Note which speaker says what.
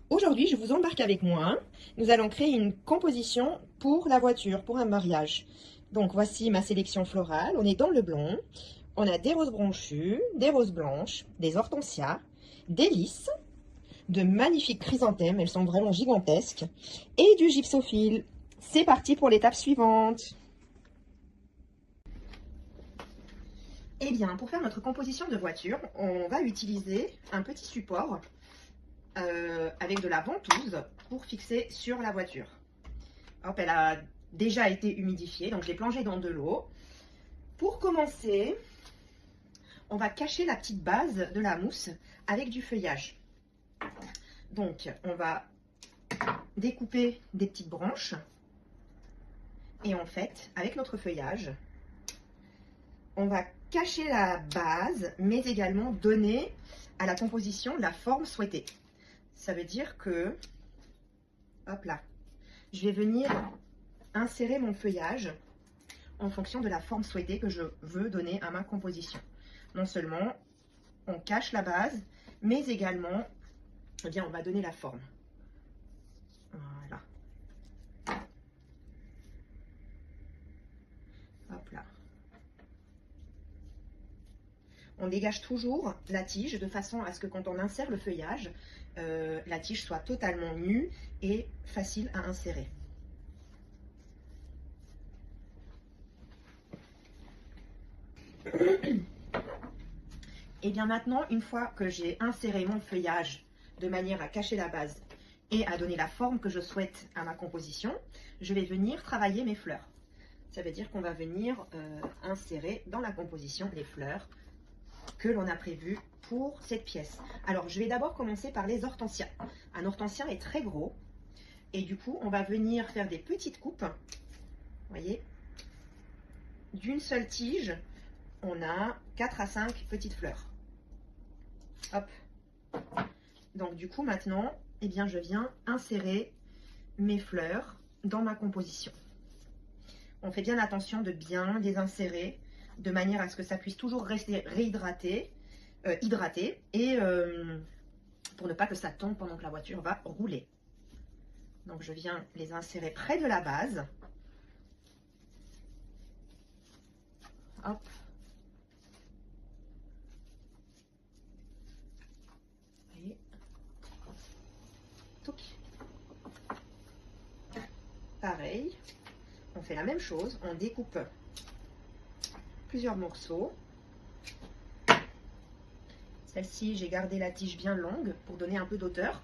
Speaker 1: Aujourd'hui, je vous embarque avec moi. Nous allons créer une composition pour la voiture, pour un mariage. Donc voici ma sélection florale. On est dans le blond. On a des roses branchues, des roses blanches, des hortensias, des lys, de magnifiques chrysanthèmes, elles sont vraiment gigantesques, et du gypsophile. C'est parti pour l'étape suivante. Eh bien, pour faire notre composition de voiture, on va utiliser un petit support avec de la ventouse pour fixer sur la voiture. Hop, elle a déjà été humidifiée, donc je l'ai plongée dans de l'eau. Pour commencer, on va cacher la petite base de la mousse avec du feuillage. Donc, on va découper des petites branches et en fait, avec notre feuillage, on va cacher la base, mais également donner à la composition la forme souhaitée. Ça veut dire que, hop là, je vais venir insérer mon feuillage en fonction de la forme souhaitée que je veux donner à ma composition. Non seulement on cache la base, mais également, eh bien, on va donner la forme. Voilà. Hop là. On dégage toujours la tige de façon à ce que quand on insère le feuillage, la tige soit totalement nue et facile à insérer. Et bien maintenant, une fois que j'ai inséré mon feuillage de manière à cacher la base et à donner la forme que je souhaite à ma composition, je vais venir travailler mes fleurs. Ça veut dire qu'on va venir insérer dans la composition les fleurs que l'on a prévues pour cette pièce. Alors, je vais d'abord commencer par les hortensias. Un hortensia est très gros et du coup, on va venir faire des petites coupes. Vous voyez, d'une seule tige, on a 4 à 5 petites fleurs. Hop. Donc du coup maintenant, eh bien, je viens insérer mes fleurs dans ma composition. On fait bien attention de bien les insérer de manière à ce que ça puisse toujours rester réhydraté, hydraté, et pour ne pas que ça tombe pendant que la voiture va rouler. Donc je viens les insérer près de la base. Hop. Pareil, on fait la même chose, on découpe plusieurs morceaux. Celle-ci, j'ai gardé la tige bien longue pour donner un peu d'auteur.